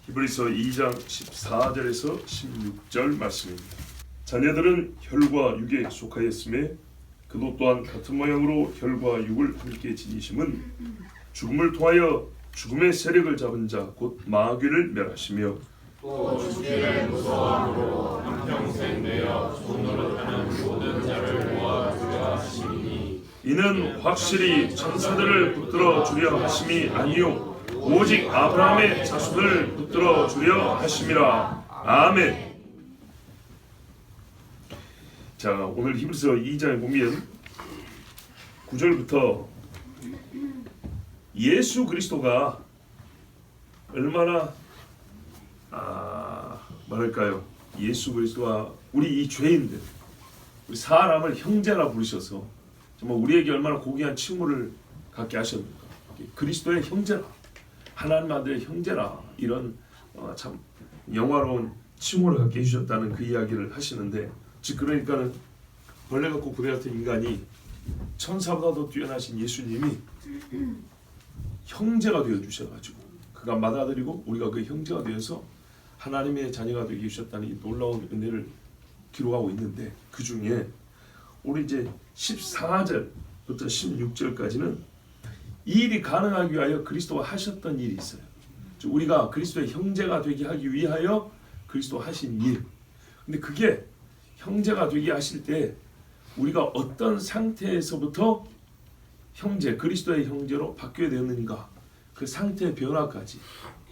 히브리서 2장 14절에서 16절 말씀입니다. 자녀들은 혈과 육에 속하였음에 그도 또한 같은 모양으로 혈과 육을 함께 지니심은 죽음을 통하여 죽음의 세력을 잡은 자 곧 마귀를 멸하시며 또 죽기를 무서워함으로 한평생 내어 종노릇하는 모든 자를 모아주려 하시니 이는 확실히 천사들을 붙들어 주려 하심이 아니요 오직 아브라함의 자손을 붙들어 주려 하심이라. 아멘. 자, 오늘 히브리서 2장에 보면 9절부터 예수 그리스도가 얼마나 뭐랄까요? 예수 그리스도가 우리 이 죄인들, 우리 사람을 형제라 부르셔서 정말 우리에게 얼마나 고귀한 칭호를 갖게 하셨는가. 그리스도의 형제라, 하나님 아들의 형제라, 이런 참 영화로운 칭호를 갖게 해주셨다는 그 이야기를 하시는데, 즉 그러니까는 벌레 같고 고대 같은 인간이 천사보다도 뛰어나신 예수님이 형제가 되어 주셔가지고 그가 맏아들이고 우리가 그 형제가 되어서 하나님의 자녀가 되게 해주셨다는 이 놀라운 은혜를 기록하고 있는데, 그 중에 우리 이제 14절부터 16절까지는 이 일이 가능하기 위하여 그리스도가 하셨던 일이 있어요. 즉 우리가 그리스도의 형제가 되게 하기 위하여 그리스도 하신 일. 근데 그게 형제가 되게 하실 때 우리가 어떤 상태에서부터 형제, 그리스도의 형제로 바뀌어야 되는가, 그 상태의 변화까지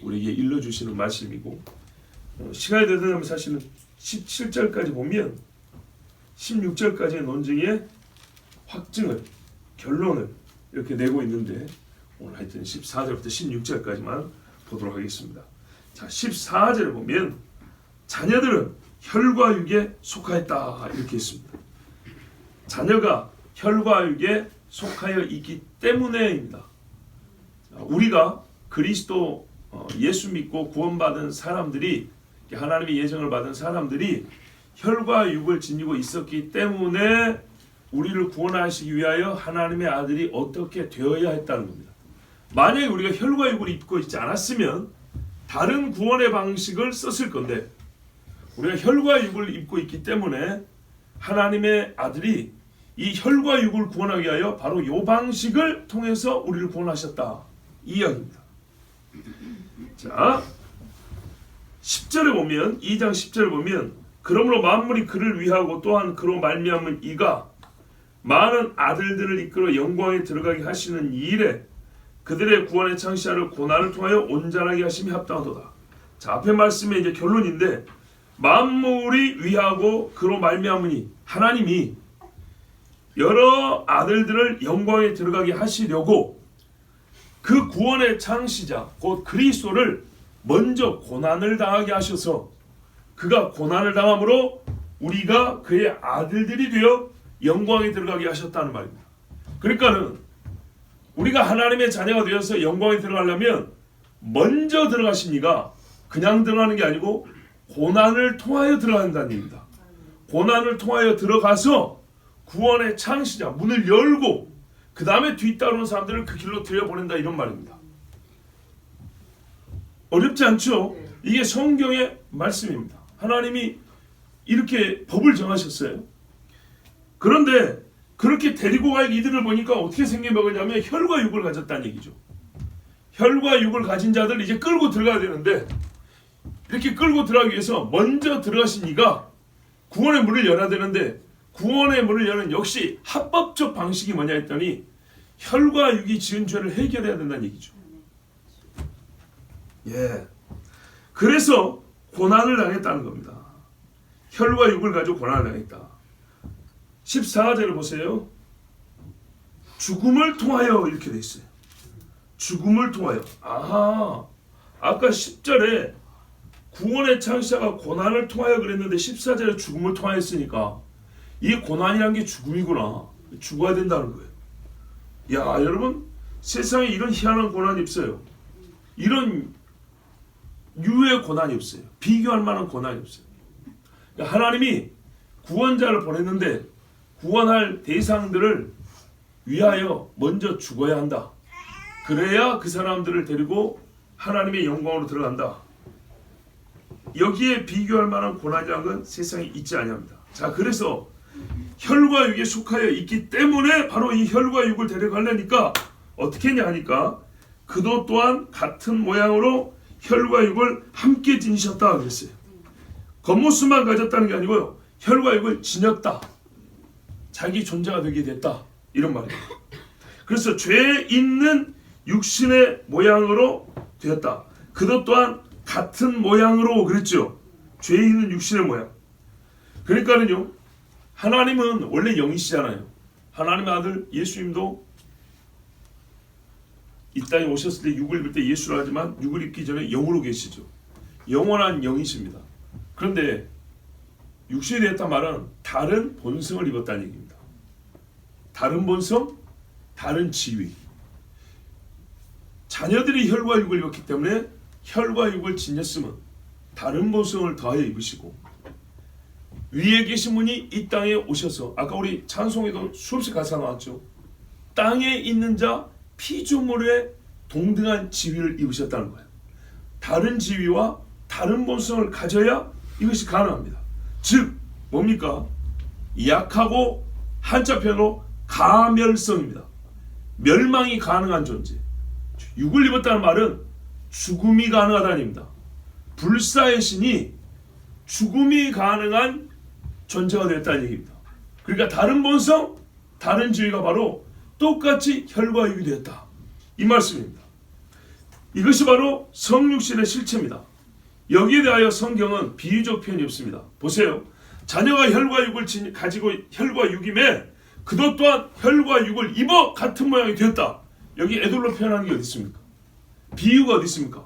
우리에게 일러주시는 말씀이고, 시간이 되면 사실은 17절까지 보면 16절까지의 논증의 확증을, 결론을 이렇게 내고 있는데, 오늘 하여튼 14절부터 16절까지만 보도록 하겠습니다. 자, 14절에 보면 자녀들은 혈과 육에 속하였다 이렇게 있습니다. 자녀가 혈과 육에 속하여 있기 때문에입니다. 우리가 그리스도 예수 믿고 구원받은 사람들이, 하나님의 예정을 받은 사람들이 혈과 육을 지니고 있었기 때문에 우리를 구원하시기 위하여 하나님의 아들이 어떻게 되어야 했다는 겁니다. 만약에 우리가 혈과 육을 입고 있지 않았으면 다른 구원의 방식을 썼을 건데, 우리가 혈과 육을 입고 있기 때문에 하나님의 아들이 이 혈과 육을 구원하기 위하여 바로 이 방식을 통해서 우리를 구원하셨다, 이 이야기입니다. 자, 10절에 보면, 2장 10절에 보면, 그러므로 만물이 그를 위하고 또한 그로 말미암은 이가 많은 아들들을 이끌어 영광에 들어가게 하시는 이 일에 그들의 구원의 창시자를 고난을 통하여 온전하게 하심이 합당하도다. 자, 앞에 말씀의 이제 결론인데, 만물이 위하고 그로 말미암으니, 하나님이 여러 아들들을 영광에 들어가게 하시려고 그 구원의 창시자 곧 그리스도를 먼저 고난을 당하게 하셔서, 그가 고난을 당함으로 우리가 그의 아들들이 되어 영광에 들어가게 하셨다는 말입니다. 그러니까는 우리가 하나님의 자녀가 되어서 영광에 들어가려면 먼저 들어가신 이가 그냥 들어가는 게 아니고 고난을 통하여 들어간다는 얘기입니다. 고난을 통하여 들어가서 구원의 창시자 문을 열고 그 다음에 뒤따르는 사람들을 그 길로 들여보낸다, 이런 말입니다. 어렵지 않죠? 이게 성경의 말씀입니다. 하나님이 이렇게 법을 정하셨어요. 그런데 그렇게 데리고 갈 이들을 보니까 어떻게 생겨먹었냐면 혈과 육을 가졌다는 얘기죠. 혈과 육을 가진 자들 이제 끌고 들어가야 되는데, 이렇게 끌고 들어가기 위해서 먼저 들어가신 이가 구원의 문을 열어야 되는데, 구원의 문을 여는 역시 합법적 방식이 뭐냐 했더니 혈과 육이 지은 죄를 해결해야 된다는 얘기죠. 예. 그래서 고난을 당했다는 겁니다. 혈과 육을 가지고 고난을 당했다. 14절을 보세요. 죽음을 통하여 이렇게 돼 있어요. 죽음을 통하여. 아까 10절에 구원의 창시자가 고난을 통하여 그랬는데 14절에 죽음을 통하여 했으니까 이 고난이란 게 죽음이구나. 죽어야 된다는 거예요. 야, 여러분, 세상에 이런 희한한 고난이 없어요. 이런 유의 고난이 없어요. 비교할 만한 고난이 없어요. 그러니까 하나님이 구원자를 보냈는데 구원할 대상들을 위하여 먼저 죽어야 한다. 그래야 그 사람들을 데리고 하나님의 영광으로 들어간다. 여기에 비교할 만한 고난이라는 건 세상에 있지 아니합니다. 자, 그래서 혈과 육에 속하여 있기 때문에 바로 이 혈과 육을 데려가려니까 어떻게 했냐 하니까 그도 또한 같은 모양으로 혈과 육을 함께 지니셨다 그랬어요. 겉모습만 가졌다는 게 아니고요. 혈과 육을 지녔다. 자기 존재가 되게 됐다. 이런 말이에요. 그래서 죄 있는 육신의 모양으로 되었다. 그도 또한 같은 모양으로 그랬죠. 죄 있는 육신의 모양. 그러니까는요. 하나님은 원래 영이시잖아요. 하나님의 아들 예수님도 이 땅에 오셨을 때 육을 입을 때 예수라 하지만 육을 입기 전에 영으로 계시죠. 영원한 영이십니다. 그런데 육신이 되었단 말은 다른 본성을 입었다는 얘기입니다. 다른 본성, 다른 지위. 자녀들이 혈과 육을 입었기 때문에 혈과 육을 지녔으면 다른 본성을 더하여 입으시고 위에 계신 분이 이 땅에 오셔서 아까 우리 찬송에도 수없이 가사 나왔죠. 땅에 있는 자 피조물의 동등한 지위를 입으셨다는 거예요. 다른 지위와 다른 본성을 가져야 이것이 가능합니다. 즉 뭡니까? 약하고 한자편으로 가멸성입니다. 멸망이 가능한 존재. 육을 입었다는 말은 죽음이 가능하다는 얘기입니다. 불사의 신이 죽음이 가능한 존재가 되었다는 얘기입니다. 그러니까 다른 본성, 다른 지위가 바로 똑같이 혈과 육이 되었다. 이 말씀입니다. 이것이 바로 성육신의 실체입니다. 여기에 대하여 성경은 비유적 표현이 없습니다. 보세요. 자녀가 혈과 육을 가지고 혈과 육임에 그도 또한 혈과 육을 입어 같은 모양이 되었다. 여기 에돌로 표현하는 게 어디 있습니까? 비유가 어디 있습니까?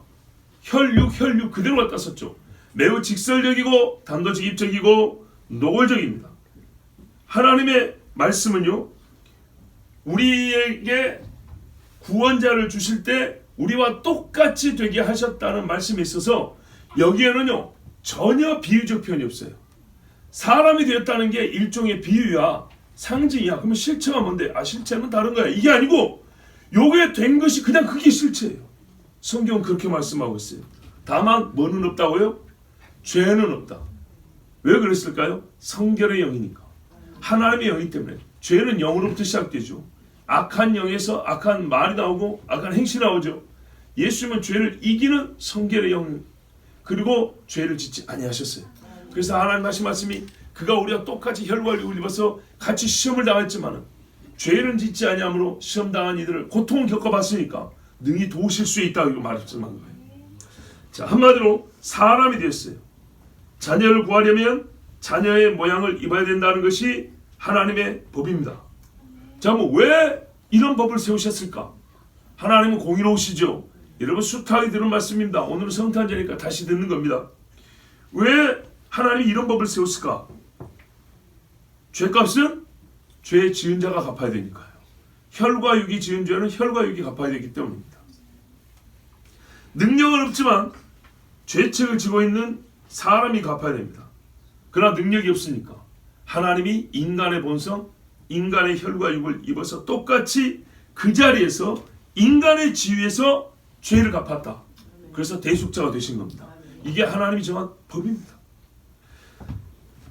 혈육 그대로 갖다 썼죠. 매우 직설적이고 단도직입적이고 노골적입니다. 하나님의 말씀은요. 우리에게 구원자를 주실 때 우리와 똑같이 되게 하셨다는 말씀이 있어서 여기에는요. 전혀 비유적 표현이 없어요. 사람이 되었다는 게 일종의 비유야. 상징이야. 그러면 실체가 뭔데? 실체는 다른 거야. 이게 아니고 요게 된 것이 그냥 그게 실체예요. 성경은 그렇게 말씀하고 있어요. 다만 뭐는 없다고요? 죄는 없다. 왜 그랬을까요? 성결의 영이니까. 하나님의 영이기 때문에. 죄는 영으로부터 시작되죠. 악한 영에서 악한 말이 나오고 악한 행실이 나오죠. 예수님은 죄를 이기는 성결의 영 그리고 죄를 짓지 아니하셨어요. 그래서 하나님 하신 말씀이 그가 우리와 똑같이 혈과 육을 입어서 같이 시험을 당했지만 죄는 짓지 아니함으로 시험당한 이들을 고통을 겪어봤으니까 능히 도우실 수 있다고 말씀한 거예요. 자, 한마디로 사람이 되었어요. 자녀를 구하려면 자녀의 모양을 입어야 된다는 것이 하나님의 법입니다. 자, 왜 이런 법을 세우셨을까? 하나님은 공의로우시죠. 여러분 숱하게 들은 말씀입니다. 오늘은 성탄절이니까 다시 듣는 겁니다. 왜 하나님이 이런 법을 세웠을까? 죄값은 죄 지은 자가 갚아야 되니까요. 혈과 육이 지은 죄는 혈과 육이 갚아야 되기 때문입니다. 능력은 없지만 죄책을 지고 있는 사람이 갚아야 됩니다. 그러나 능력이 없으니까 하나님이 인간의 본성, 인간의 혈과 육을 입어서 똑같이 그 자리에서 인간의 지위에서 죄를 갚았다. 그래서 대속자가 되신 겁니다. 이게 하나님이 정한 법입니다.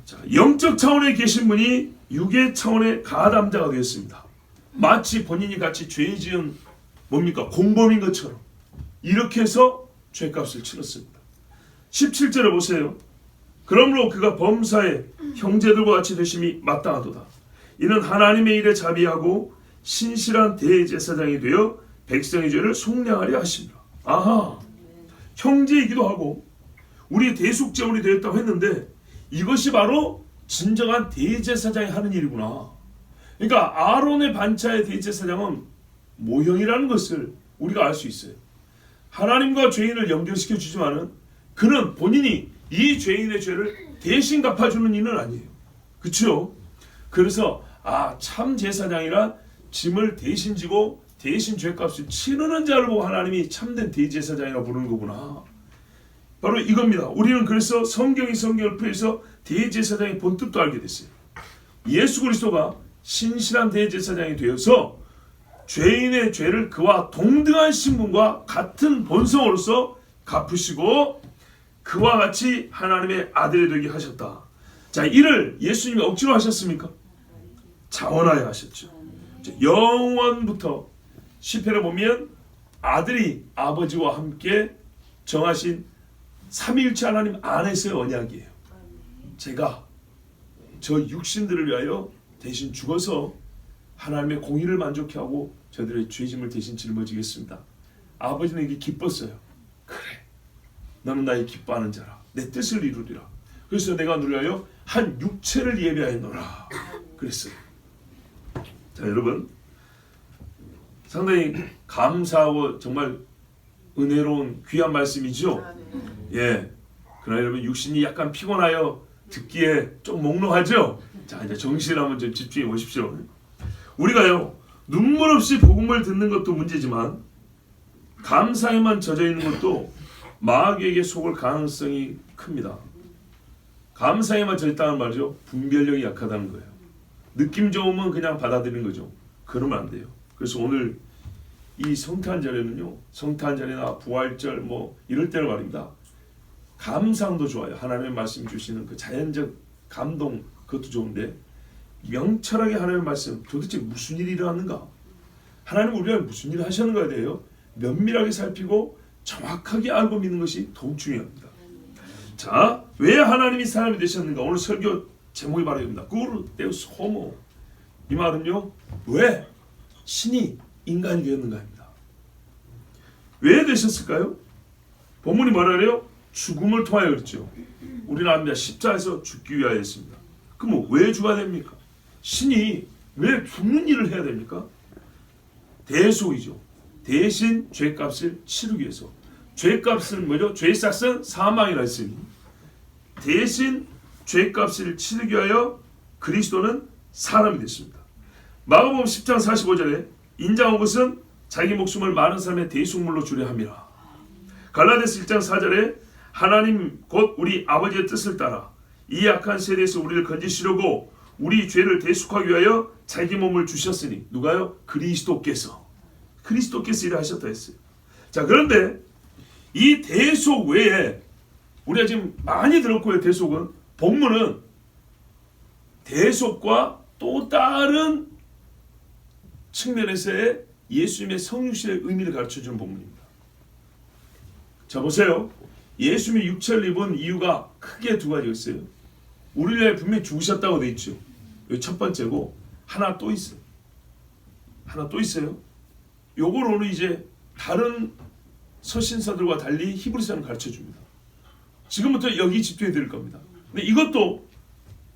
자, 영적 차원에 계신 분이 육의 차원의 가담자가 되었습니다. 마치 본인이 같이 죄 지은 뭡니까? 공범인 것처럼 이렇게 해서 죄값을 치렀습니다. 17절에 보세요. 그러므로 그가 범사에 형제들과 같이 되심이 마땅하도다. 이는 하나님의 일에 자비하고 신실한 대제사장이 되어 백성의 죄를 속량하려 하십니다. 아하, 형제이기도 하고 우리 대속제물이 되었다고 했는데 이것이 바로 진정한 대제사장이 하는 일이구나. 그러니까 아론의 반차의 대제사장은 모형이라는 것을 우리가 알 수 있어요. 하나님과 죄인을 연결시켜 주지만은 그는 본인이 이 죄인의 죄를 대신 갚아주는 일은 아니에요. 그렇죠? 그래서 참 제사장이라 짐을 대신 지고 대신 죄값을 치르는 자를 보고 하나님이 참된 대제사장이라고 부르는 거구나. 바로 이겁니다. 우리는 그래서 성경을 통해서 대제사장의 본뜻도 알게 됐어요. 예수 그리스도가 신실한 대제사장이 되어서 죄인의 죄를 그와 동등한 신분과 같은 본성으로서 갚으시고 그와 같이 하나님의 아들이 되게 하셨다. 자, 이를 예수님이 억지로 하셨습니까? 자원하여 하셨죠. 영원부터 시편에 보면 아들이 아버지와 함께 정하신 삼위일체 하나님 안에서의 언약이에요. 제가 저 육신들을 위하여 대신 죽어서 하나님의 공의를 만족케 하고 저들의 죄짐을 대신 짊어지겠습니다. 아버지는 이게 기뻤어요. 그래, 너는 나의 기뻐하는 자라. 내 뜻을 이루리라. 그래서 내가 너를 위하여 한 육체를 예비하였노라 그랬어요. 자, 여러분, 상당히 감사하고 정말 은혜로운 귀한 말씀이죠. 예. 그러나 여러분, 육신이 약간 피곤하여 듣기에 좀 몽롱하죠. 자, 이제 정신을 한번 좀 집중해 보십시오. 우리가요, 눈물 없이 복음을 듣는 것도 문제지만 감사에만 젖어 있는 것도 마귀에게 속을 가능성이 큽니다. 감사에만 젖어 있다는 말이죠. 분별력이 약하다는 거예요. 느낌 좋으면 그냥 받아들이는 거죠. 그러면 안 돼요. 그래서 오늘 이 성탄절에는요, 성탄절이나 부활절 뭐 이럴 때를 말입니다. 감상도 좋아요. 하나님의 말씀 주시는 그 자연적 감동, 그것도 좋은데 명철하게 하나님의 말씀, 도대체 무슨 일이 일어났는가? 하나님은 우리가 무슨 일을 하셨는가에 대해요 면밀하게 살피고 정확하게 알고 믿는 것이 더욱 중요합니다. 자, 왜 하나님이 사람이 되셨는가? 오늘 설교 제목이 바로 이겁니다. 꾸르 데우스 호모. 이 말은요, 왜 신이 인간이 되었는가입니다. 왜 되셨을까요? 본문이 뭐라 그래요? 죽음을 통하여 그랬죠. 우리는 압니다. 십자에서 죽기 위하여 했습니다. 그럼 왜 죽어야 됩니까? 신이 왜 죽는 일을 해야 됩니까? 대속이죠. 대신 죄값을 치르기 위해서. 죄값은 뭐죠? 죄값은 사망이라 했으니 대신 죄값을 치르기 위하여 그리스도는 사람이 됐습니다. 마가복음 10장 45절에 인자한 것은 자기 목숨을 많은 사람의 대속물로 주려 함이라. 갈라디아서 1장 4절에 하나님 곧 우리 아버지의 뜻을 따라 이 약한 세대에서 우리를 건지시려고 우리 죄를 대속하기 위하여 자기 몸을 주셨으니 누가요? 그리스도께서 일을 하셨다 했어요. 자, 그런데 이 대속 외에 우리가 지금 많이 들었고요. 대속은 본문은 대속과 또 다른 측면에서의 예수님의 성육신의 의미를 가르쳐주는 본문입니다. 자, 보세요. 예수님이 육체를 입은 이유가 크게 두 가지가 있어요. 우리를 위해 분명히 죽으셨다고 되어 있죠. 여기 첫 번째고 하나 또 있어요. 요걸 오늘 이제 다른 서신서들과 달리 히브리서는 가르쳐줍니다. 지금부터 여기 집중해 드릴 겁니다. 근데 이것도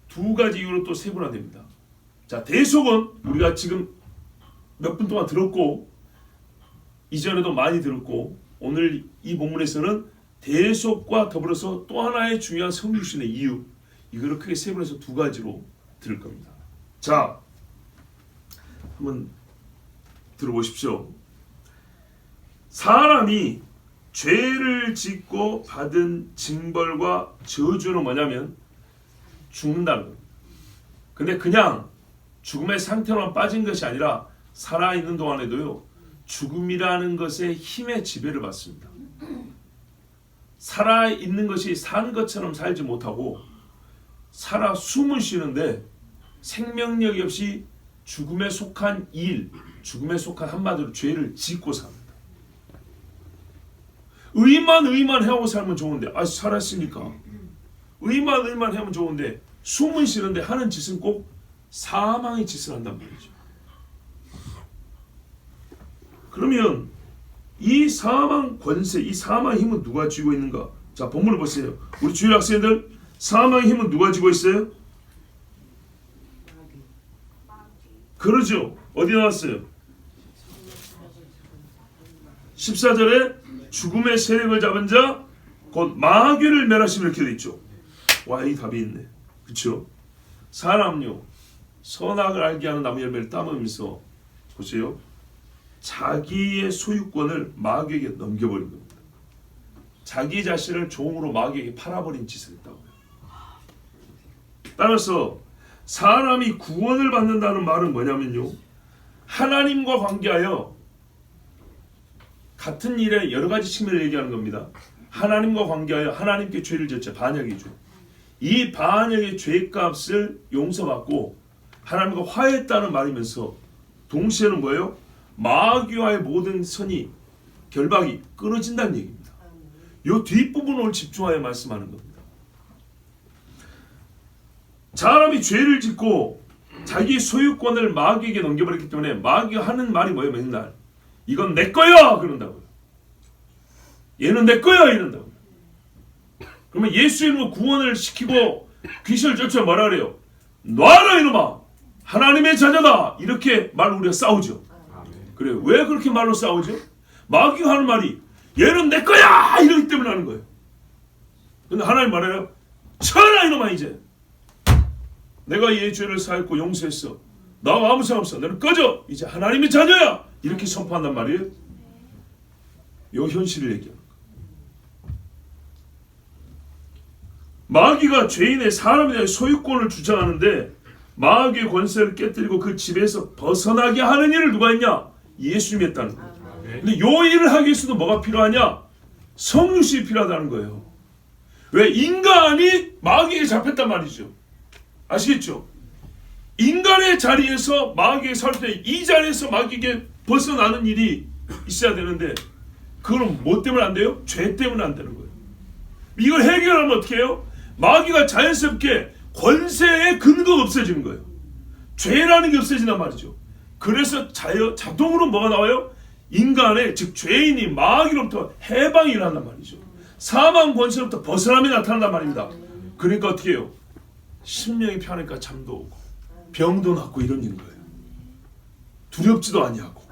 두 가지 이유로 또 세분화됩니다. 자, 대속은 우리가 지금 몇 분 동안 들었고 이전에도 많이 들었고 오늘 이 본문에서는 대속과 더불어서 또 하나의 중요한 성육신의 이유, 이거를 크게 세분해서 두 가지로 들을 겁니다. 자, 한번 들어보십시오. 사람이 죄를 짓고 받은 징벌과 저주는 뭐냐면 죽는다는 겁니다. 근데 그냥 죽음의 상태로만 빠진 것이 아니라 살아있는 동안에도요, 죽음이라는 것의 힘의 지배를 받습니다. 살아있는 것이 산 것처럼 살지 못하고 살아 숨을 쉬는데 생명력이 없이 죽음에 속한 일, 죽음에 속한 한마디로 죄를 짓고 삽니다. 의만 해하고 살면 좋은데, 살았으니까 의만 해하면 좋은데 숨은 쉬는데 하는 짓은 꼭 사망의 짓을 한단 말이죠. 그러면 이 사망 권세, 이 사망의 힘은 누가 쥐고 있는가? 자, 본문을 보세요. 우리 주일 학생들, 사망의 힘은 누가 쥐고 있어요? 그러죠. 어디 나왔어요? 14절에 죽음의 세력을 잡은 자 곧 마귀를 멸하시면 이렇게 돼 있죠. 와, 이 답이 있네. 그렇죠? 사람요, 선악을 알게 하는 나무 열매를 따먹으면서 보세요. 자기의 소유권을 마귀에게 넘겨버린 겁니다. 자기 자신을 종으로 마귀에게 팔아버린 짓을 했다고요. 따라서 사람이 구원을 받는다는 말은 뭐냐면요, 하나님과 관계하여 같은 일에 여러 가지 측면을 얘기하는 겁니다. 하나님과 관계하여 하나님께 죄를 졌죠. 반역이죠. 이 반역의 죄값을 용서받고 하나님과 화해했다는 말이면서 동시에는 뭐예요? 마귀와의 모든 선이 결박이 끊어진다는 얘기입니다. 이 뒷부분을 집중하여 말씀하는 겁니다. 사람이 죄를 짓고 자기 소유권을 마귀에게 넘겨버렸기 때문에 마귀가 하는 말이 뭐예요? 맨날 이건 내 거야! 그런다고요. 얘는 내 거야! 이런다고요. 그러면 예수 이름으로 구원을 시키고 귀신을 쫓아 뭐라 그래요? 놔라 이놈아! 하나님의 자녀다! 이렇게 말로 우리가 싸우죠. 그래요. 왜 그렇게 말로 싸우죠? 마귀가 하는 말이 얘는 내 거야! 이러기 때문에 하는 거예요. 근데 하나님 말해요. 쳐라 이놈아 이제! 내가 얘 죄를 사했고 용서했어. 나와 아무 상관없어. 너는 꺼져. 이제 하나님의 자녀야. 이렇게 선포한단 말이에요. 이 현실을 얘기하는 거예요. 마귀가 죄인의 사람에 대한 소유권을 주장하는데 마귀의 권세를 깨뜨리고 그 집에서 벗어나게 하는 일을 누가 했냐? 예수님이 했다는 거예요. 근데 이 일을 하기 위해서도 뭐가 필요하냐? 성육신이 필요하다는 거예요. 왜? 인간이 마귀에게 잡혔단 말이죠. 아시겠죠? 인간의 자리에서 마귀에게 설 때 이 자리에서 마귀에게 벗어나는 일이 있어야 되는데 그건 뭐 때문에 안 돼요? 죄 때문에 안 되는 거예요. 이걸 해결하면 어떻게 해요? 마귀가 자연스럽게 권세의 근거가 없어지는 거예요. 죄라는 게 없어진단 말이죠. 그래서 자동으로 뭐가 나와요? 인간의 즉 죄인이 마귀로부터 해방이 일어난단 말이죠. 사망 권세로부터 벗어남이 나타난단 말입니다. 그러니까 어떻게 해요? 심령이 편하니까 잠도 오고 병도 낫고 이런 일인 거예요. 두렵지도 아니하고.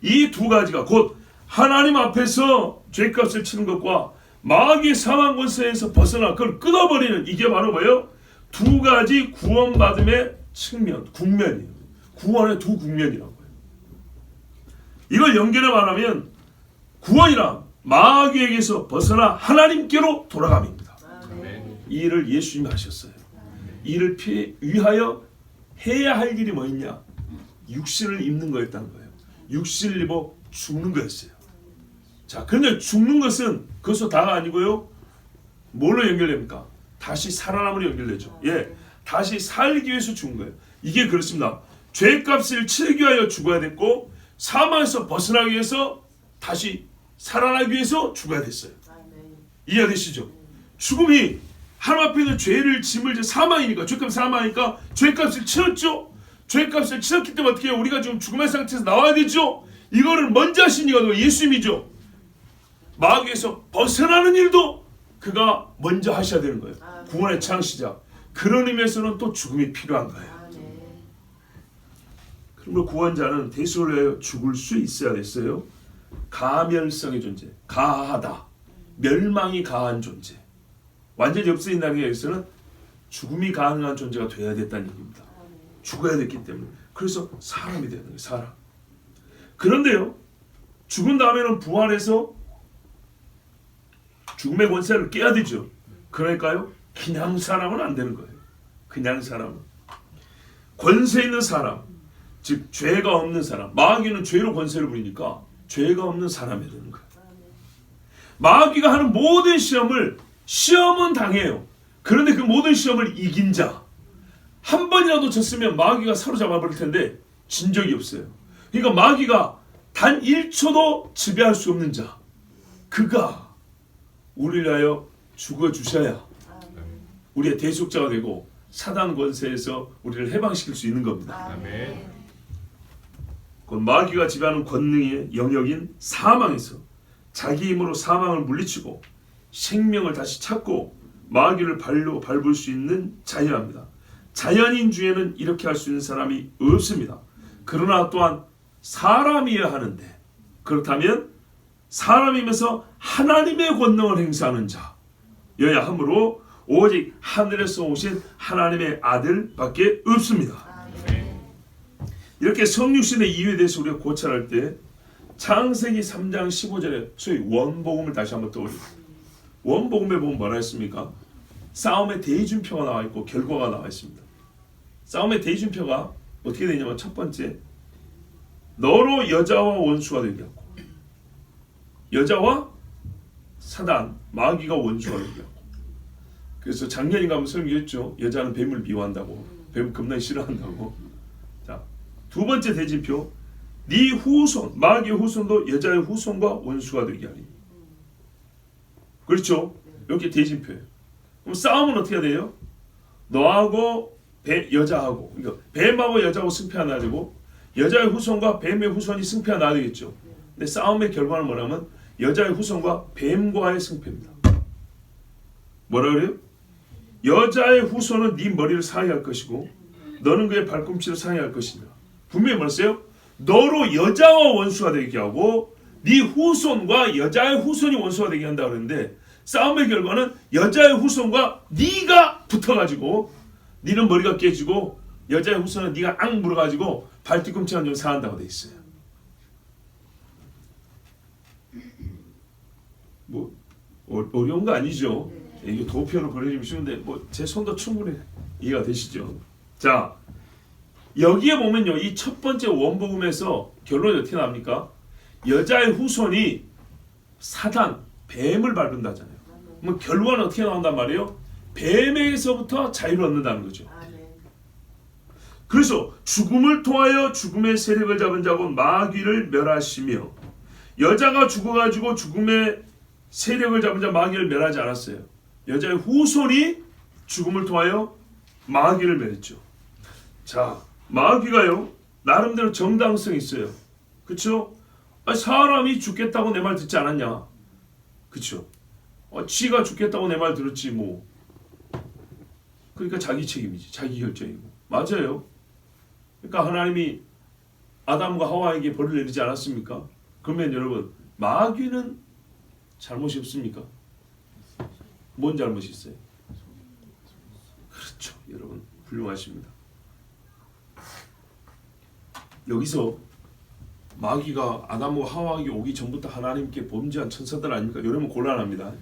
이 두 가지가 곧 하나님 앞에서 죄값을 치는 것과 마귀의 사망 권세에서 벗어나 그걸 끊어버리는 이게 바로 뭐예요? 두 가지 구원받음의 측면, 국면이에요. 구원의 두 국면이라고 해요. 이걸 연결해 말하면 구원이란 마귀에게서 벗어나 하나님께로 돌아감입니다. 이 일을 예수님이 하셨어요. 이 일을 위하여 해야 할 일이 뭐였냐? 육신을 입는 거였다는 거예요. 육신을 입어 죽는 거였어요. 자, 그런데 죽는 것은 그것도 다가 아니고요. 뭘로 연결됩니까? 다시 살아남으로 연결되죠. 예, 다시 살기 위해서 죽은 거예요. 이게 그렇습니다. 죄값을 치르기 위하여 죽어야 됐고 사망에서 벗어나기 위해서 다시 살아나기 위해서 죽어야 됐어요. 이해되시죠? 죽음이 하나님 앞에 있는 죄를 짐을 져 사망이니까 죄값 사망이니까 죄값을 치렀죠. 죄값을 치렀기 때문에 어떻게 해요? 우리가 지금 죽음의 상태에서 나와야 되죠. 이거를 먼저 하신 이가 예수님이죠. 마귀에서 벗어나는 일도 그가 먼저 하셔야 되는 거예요. 구원의 창시자. 그런 의미에서는 또 죽음이 필요한 거예요. 그러므로 구원자는 대속을 위하여 죽을 수 있어야 됐어요. 가멸성의 존재, 가하다, 멸망이 가한 존재. 완전히 없어진다는 게 여기서는 죽음이 가능한 존재가 되어야 됐다는 얘기입니다. 죽어야 됐기 때문에. 그래서 사람이 되는 거예요. 사람. 그런데요, 죽은 다음에는 부활해서 죽음의 권세를 깨야 되죠. 그러니까요, 그냥 사람은 안 되는 거예요. 그냥 사람은 권세 있는 사람, 즉 죄가 없는 사람. 마귀는 죄로 권세를 부리니까 죄가 없는 사람이 되는 거예요. 마귀가 하는 모든 시험은 당해요. 그런데 그 모든 시험을 이긴 자, 한 번이라도 졌으면 마귀가 사로잡아 버릴 텐데 진 적이 없어요. 그러니까 마귀가 단 1초도 지배할 수 없는 자, 그가 우리를 위하여 죽어주셔야 우리의 대속자가 되고 사단 권세에서 우리를 해방시킬 수 있는 겁니다. 아멘. 곧 마귀가 지배하는 권능의 영역인 사망에서 자기 힘으로 사망을 물리치고 생명을 다시 찾고 마귀를 발로 밟을 수 있는 자연입니다. 자연인 중에는 이렇게 할 수 있는 사람이 없습니다. 그러나 또한 사람이어야 하는데, 그렇다면 사람이면서 하나님의 권능을 행사하는 자여야 하므로 오직 하늘에서 오신 하나님의 아들밖에 없습니다. 이렇게 성육신의 이유에 대해서 우리가 고찰할 때 창세기 3장 15절에 소위 원복음을 다시 한번 떠올립니다. 원복음에 보면 뭐라 했습니까? 싸움의 대진표가 나와 있고 결과가 나와 있습니다. 싸움의 대진표가 어떻게 되냐면 첫 번째, 너로 여자와 원수가 되게 하고, 여자와 사단, 마귀가 원수가 되고. 그래서 작년인가 한번 설명했죠. 여자는 뱀을 미워한다고, 뱀 겁나 싫어한다고. 자, 두 번째 대진표, 네 후손, 마귀의 후손도 여자의 후손과 원수가 되게 하리. 그렇죠? 이렇게 대진표예요. 그럼 싸움은 어떻게 돼요? 너하고 여자하고, 그러니까 뱀하고 여자하고 승패가 되고, 여자의 후손과 뱀의 후손이 승패가 나야 되겠죠. 근데 싸움의 결과는 뭐냐면 여자의 후손과 뱀과의 승패입니다. 뭐라 그래요? 여자의 후손은 네 머리를 상해할 것이고 너는 그의 발꿈치를 상해할 것이니라. 분명히 말했어요. 너로 여자와 원수가 되게 하고 네 후손과 여자의 후손이 원수가 되게 한다 그러는데, 싸움의 결과는 여자의 후손과 네가 붙어가지고 네는 머리가 깨지고 여자의 후손은 네가 악 물어가지고 발뒤꿈치가 좀 상한다고 돼 있어요. 뭐 어려운 거 아니죠. 이게 도표로 보내주면 쉬운데 뭐 제 손도 충분히 이해가 되시죠. 자, 여기에 보면요, 이 첫 번째 원복음에서 결론이 어떻게 나옵니까? 여자의 후손이 사단, 뱀을 밟는다잖아요. 그럼 결과는 어떻게 나온단 말이에요? 뱀에게서부터 자유를 얻는다는 거죠. 그래서 죽음을 통하여 죽음의 세력을 잡은 자고 마귀를 멸하시며, 여자가 죽어가지고 죽음의 세력을 잡은 자 마귀를 멸하지 않았어요. 여자의 후손이 죽음을 통하여 마귀를 멸했죠. 자, 마귀가요 나름대로 정당성이 있어요. 그렇죠? 사람이 죽겠다고 내 말 듣지 않았냐? 그렇죠? 지가 죽겠다고 내 말 들었지 뭐. 그러니까 자기 책임이지, 자기 결정이고. 맞아요. 그러니까 하나님이 아담과 하와에게 벌을 내리지 않았습니까? 그러면 여러분, 마귀는 잘못이 없습니까? 뭔 잘못이 있어요? 그렇죠, 여러분 훌륭하십니다. 여기서 마귀가 아담과 하와에게 오기 전부터 하나님께 범죄한 천사들 아닙니까? 이러면 곤란합니다.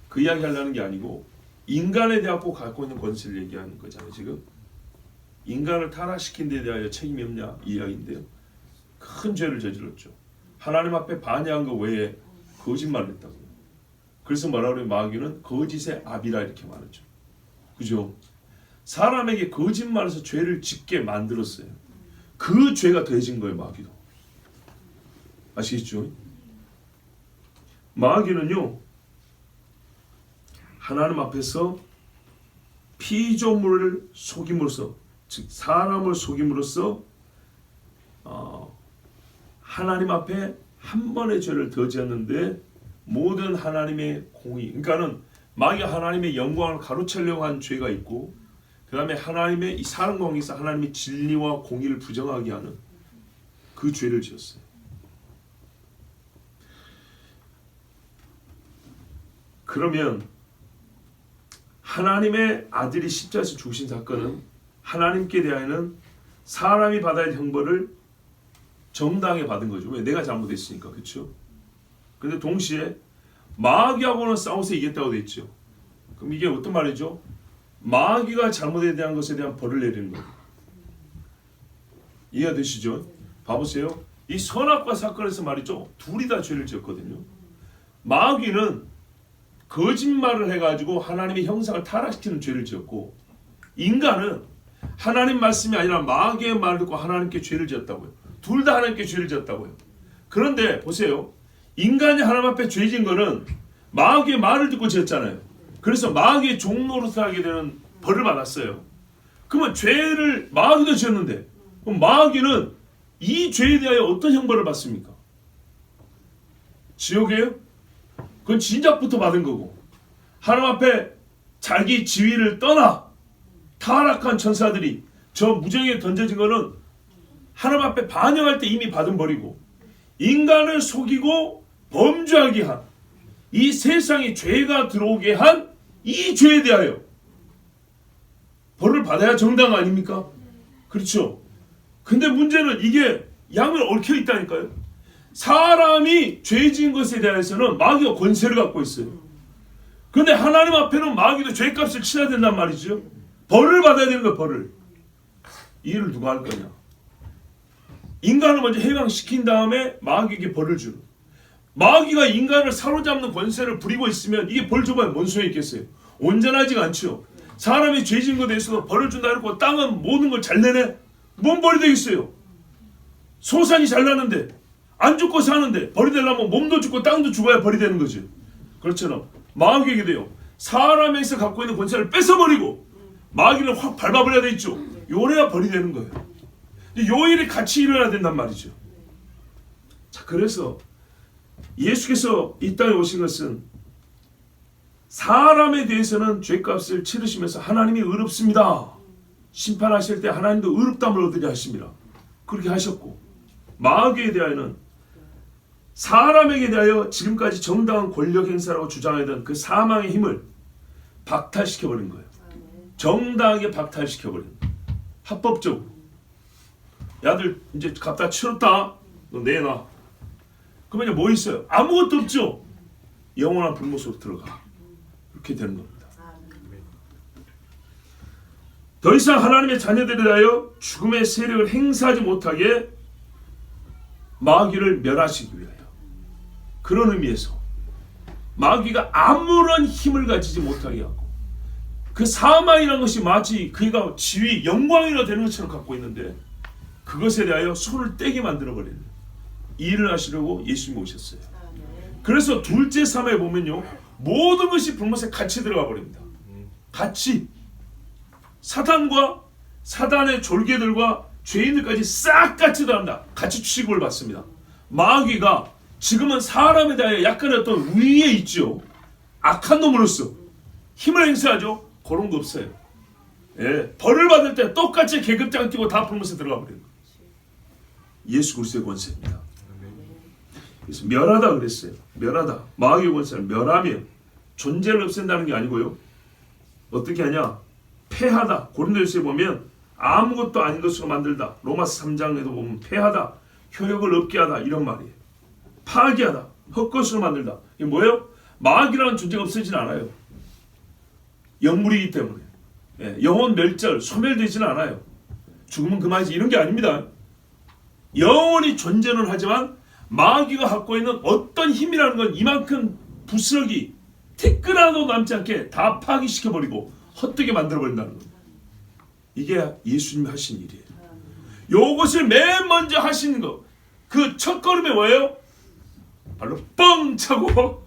그 이야기 하려는 게 아니고 인간에 대하고 갖고 있는 권세를 얘기하는 거잖아요. 지금 인간을 타락시킨 데 대하여 책임이 없냐 이 이야기인데요. 큰 죄를 저질렀죠. 하나님 앞에 반역한 거 외에 거짓말을 했다고요. 그래서 뭐라 그래요? 마귀는 거짓의 아비라 이렇게 말하죠. 그죠? 사람에게 거짓말해서 죄를 짓게 만들었어요. 그 죄가 더해진 거예요, 마귀도. 아시겠죠? 마귀는요, 하나님 앞에서 피조물을 속임으로써, 즉 사람을 속임으로써 하나님 앞에 한 번의 죄를 더 지었는데 모든 하나님의 공의, 그러니까는 마귀가 하나님의 영광을 가로채려고 한 죄가 있고, 그 다음에 하나님의 이 사람 관계에서 하나님의 진리와 공의를 부정하게 하는 그 죄를 지었어요. 그러면 하나님의 아들이 십자가에서 죽으신 사건은 하나님께 대하여는 사람이 받아야 할 형벌을 정당하게 받은 거죠. 왜? 내가 잘못했으니까. 그렇죠? 근데 동시에 마귀하고는 싸워서 이겼다고 돼 있죠. 그럼 이게 어떤 말이죠? 마귀가 잘못에 대한 것에 대한 벌을 내리는 거예요. 이해가 되시죠? 봐보세요. 이 선악과 사건에서 말이죠, 둘이 다 죄를 지었거든요. 마귀는 거짓말을 해가지고 하나님의 형상을 타락시키는 죄를 지었고, 인간은 하나님 말씀이 아니라 마귀의 말을 듣고 하나님께 죄를 지었다고요. 둘 다 하나님께 죄를 지었다고요. 그런데 보세요, 인간이 하나님 앞에 죄 지은 거는 마귀의 말을 듣고 지었잖아요. 그래서 마귀의 종노릇을 하게 되는 벌을 받았어요. 그러면 죄를 마귀도 지었는데, 그럼 마귀는 이 죄에 대하여 어떤 형벌을 받습니까? 지옥이에요? 그건 진작부터 받은 거고, 하나님 앞에 자기 지위를 떠나 타락한 천사들이 저 무정에 던져진 거는 하나님 앞에 반영할 때 이미 받은 벌이고, 인간을 속이고 범죄하게 한, 이 세상에 죄가 들어오게 한 이 죄에 대하여 벌을 받아야 정당 아닙니까? 그렇죠? 근데 문제는 이게 양면 얽혀 있다니까요. 사람이 죄 지은 것에 대해서는 마귀가 권세를 갖고 있어요. 그런데 하나님 앞에는 마귀도 죄값을 치러야 된단 말이죠. 벌을 받아야 되는 거예요, 벌을. 이 일을 누가 할 거냐? 인간을 먼저 해방시킨 다음에 마귀에게 벌을 주는. 마귀가 인간을 사로잡는 권세를 부리고 있으면 이게 벌 줘봐야 뭔 소용이 있겠어요. 온전하지가 않죠. 사람이 죄 지은 것에 대해서도 벌을 준다 그러고 땅은 모든 걸 잘 내네? 뭔 벌이 되겠어요. 소산이 잘 나는데 안 죽고 사는데 벌이 되려면 몸도 죽고 땅도 죽어야 벌이 되는 거죠. 그렇잖아. 마귀에게 돼요. 사람에서 갖고 있는 권세를 뺏어버리고 마귀를 확 밟아버려야 되겠죠. 요래야 벌이 되는 거예요. 요 일이 같이 일어나야 된단 말이죠. 자, 그래서 예수께서 이 땅에 오신 것은 사람에 대해서는 죄값을 치르시면서 하나님이 의롭습니다. 심판하실 때 하나님도 의롭다함을 얻으려 하십니다. 그렇게 하셨고, 마귀에 대하여는 사람에게 대하여 지금까지 정당한 권력 행사라고 주장하던 그 사망의 힘을 박탈시켜버린 거예요. 정당하게 박탈시켜버린 거예요. 합법적으로. 야들 이제 값 다 치렀다. 너 내놔. 그러면 이제 뭐 있어요? 아무것도 없죠. 영원한 불못으로 들어가. 이렇게 되는 겁니다. 더 이상 하나님의 자녀들에 대하여 죽음의 세력을 행사하지 못하게 마귀를 멸하시기 위하여, 그런 의미에서 마귀가 아무런 힘을 가지지 못하게 하고, 그 사망이라는 것이 마치 그가 지위, 영광이라 되는 것처럼 갖고 있는데 그것에 대하여 손을 떼게 만들어버리는 일을 하시려고 예수님이 오셨어요. 그래서 둘째 사마에 보면요, 모든 것이 불못에 같이 들어가 버립니다. 같이 사단과 사단의 졸개들과 죄인들까지 싹 같이 들어간다. 같이 취급을 받습니다. 마귀가 지금은 사람에 대하여 약간의 어떤 위에 있죠. 악한 놈으로서 힘을 행사하죠. 그런 거 없어요. 예, 벌을 받을 때 똑같이 계급장 뛰고 다 불못에 들어가 버리는 거예요. 예수 그리스도의 권세입니다. 그래서 멸하다 그랬어요. 멸하다. 마귀의 권세를 멸하면 존재를 없앤다는 게 아니고요. 어떻게 하냐? 패하다. 고린도전서에 보면 아무것도 아닌 것으로 만들다. 로마서 3장에도 보면 패하다. 효력을 없게 하다. 이런 말이에요. 파괴하다. 헛것으로 만들다. 이게 뭐예요? 마귀라는 존재가 없어지진 않아요. 영물이기 때문에. 예, 영혼 멸절, 소멸되지는 않아요. 죽으면 그만이지 이런 게 아닙니다. 영원히 존재는 하지만 마귀가 갖고 있는 어떤 힘이라는 건 이만큼 부스러기 티끌하나도 남지 않게 다 파괴시켜버리고 헛되게 만들어버린다는 겁니다. 이게 예수님이 하신 일이에요. 요것을 맨 먼저 하신 거, 그 첫걸음이 뭐예요? 발로 뻥 차고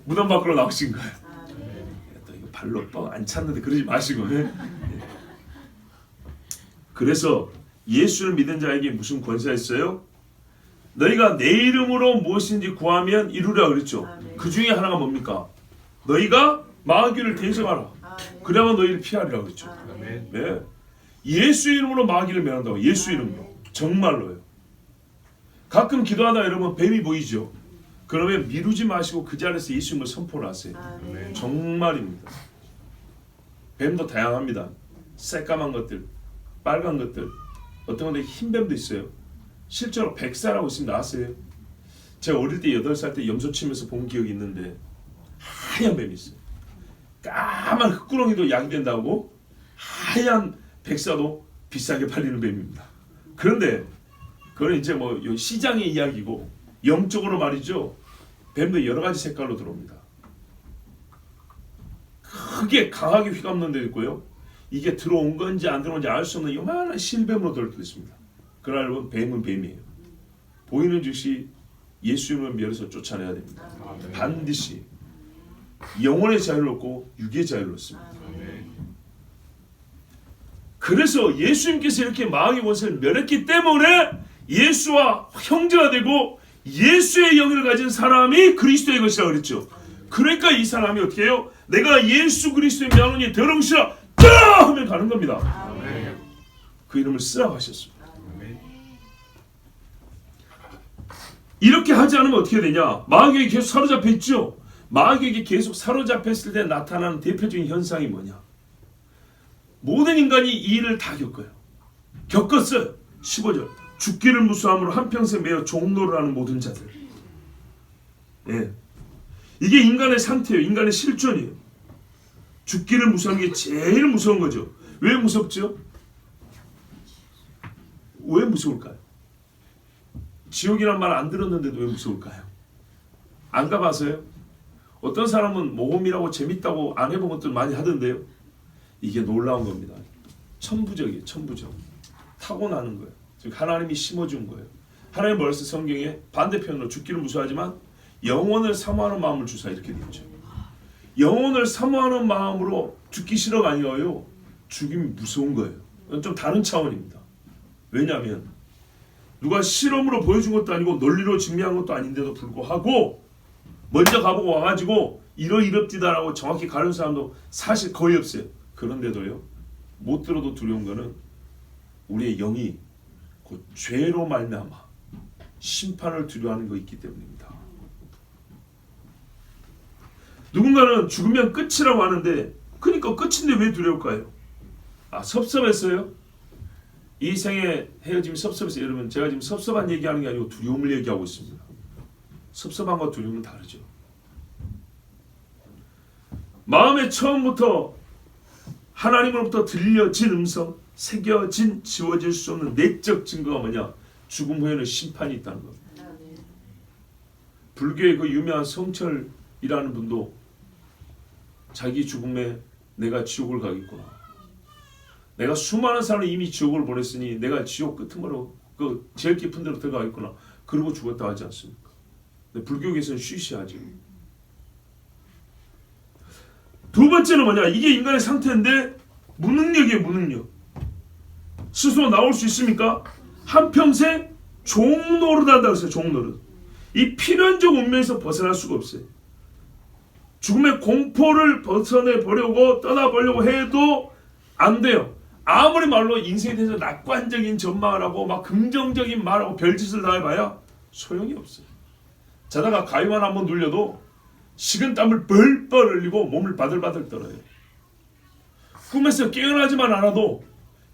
무덤 밖으로 나오신 거예요. 또 이거 발로 뻥 안 찼는데 그러지 마시고. 그래서 예수를 믿은 자에게 무슨 권세가 있어요? 너희가 내 이름으로 무엇인지 구하면 이루라 그랬죠. 그 중에 하나가 뭡니까? 너희가 마귀를 대적하라. 그래야만 너희를 피하리라 그랬죠. 네. 예수 이름으로 마귀를 멸한다고. 예수 이름으로. 정말로요. 가끔 기도하다 여러분 뱀이 보이죠. 그러면 미루지 마시고 그 자리에서 예수 이름을 선포를 하세요. 정말입니다. 뱀도 다양합니다. 새까만 것들, 빨간 것들, 어떤 건데 흰 뱀도 있어요. 실제로 백사라고 있습니다. 아세요? 제가 어릴 때 8살 때 염소 치면서 본 기억이 있는데 하얀 뱀이 있어요. 까만 흙구렁이도 약이 된다고 하얀 백사도 비싸게 팔리는 뱀입니다. 그런데 그건 이제 뭐 시장의 이야기고, 영적으로 말이죠. 뱀도 여러 가지 색깔로 들어옵니다. 크게 강하게 휘감는 데 있고요. 이게 들어온 건지 안 들어온지 알 수 없는 요만한 실뱀으로 들어있고 있습니다. 그러나 여러분 뱀은 뱀이에요. 보이는 즉시 예수 이름을 멸해서 쫓아내야 됩니다. 반드시 영혼의 자유를 얻고 육의 자유를 얻습니다. 그래서 예수님께서 이렇게 마귀의 권세를 멸했기 때문에 예수와 형제가 되고 예수의 영을 가진 사람이 그리스도의 것이라고 그랬죠. 그러니까 이 사람이 어떻게 해요? 내가 예수 그리스도의 명령이 더러우시라 하면 가는 겁니다. 그 이름을 쓰라고 하셨습니다. 이렇게 하지 않으면 어떻게 되냐? 마귀에게 계속 사로잡혀 있죠. 마귀에게 계속 사로잡혔을 때 나타나는 대표적인 현상이 뭐냐? 모든 인간이 이 일을 다 겪어요. 겪었어요. 15절. 죽기를 무수함으로 한평생 매여 종노를 하는 모든 자들. 예. 이게 인간의 상태예요. 인간의 실존이에요. 죽기를 무수하는 게 제일 무서운 거죠. 왜 무섭죠? 왜 무서울까요? 지옥이란 말 안 들었는데도 왜 무서울까요? 안 가봐서요? 어떤 사람은 모험이라고 재밌다고 안 해본 것들 많이 하던데요. 이게 놀라운 겁니다. 천부적이에요. 천부적. 타고나는 거예요. 즉 하나님이 심어준 거예요. 하나님 벌써 성경에 반대편으로 죽기를 무서워하지만 영혼을 사모하는 마음을 주사 이렇게 되어 있죠. 영혼을 사모하는 마음으로 죽기 싫어가 아니라요. 죽임이 무서운 거예요. 이건 좀 다른 차원입니다. 왜냐하면 누가 실험으로 보여준 것도 아니고 논리로 증명한 것도 아닌데도 불구하고 먼저 가보고 와가지고 이럽디다라고 정확히 가르는 사람도 사실 거의 없어요. 그런데도요. 못 들어도 두려운 거는 우리의 영이 그 죄로 말미암아 심판을 두려워하는 거 있기 때문입니다. 누군가는 죽으면 끝이라고 하는데 그러니까 끝인데 왜 두려울까요? 섭섭했어요? 이 생에 헤어짐이 섭섭했어요. 여러분 제가 지금 섭섭한 얘기하는 게 아니고 두려움을 얘기하고 있습니다. 섭섭함과 두려움은 다르죠. 마음에 처음부터 하나님으로부터 들려진 음성, 새겨진 지워질 수 없는 내적 증거가 뭐냐? 죽음 후에는 심판이 있다는 겁니다. 불교의 그 유명한 성철이라는 분도 자기 죽음에 내가 지옥을 가겠구나. 내가 수많은 사람을 이미 지옥을 보냈으니 내가 지옥 끄트머리로 그 제일 깊은 데로 들어가겠구나. 그러고 죽었다 하지 않습니까? 근데 불교계에서는 쉬쉬하죠. 두 번째는 뭐냐? 이게 인간의 상태인데 무능력이에요. 무능력. 스스로 나올 수 있습니까? 한평생 종노릇한다고 했어요. 종노릇. 이 필연적 운명에서 벗어날 수가 없어요. 죽음의 공포를 벗어내보려고 떠나보려고 해도 안 돼요. 아무리 말로 인생에 대해서 낙관적인 전망을 하고 막 긍정적인 말하고 별짓을 다 해봐야 소용이 없어요. 자다가 가위만 한번 눌려도 식은땀을 벌벌 흘리고 몸을 바들바들 떨어요. 꿈에서 깨어나지만 않아도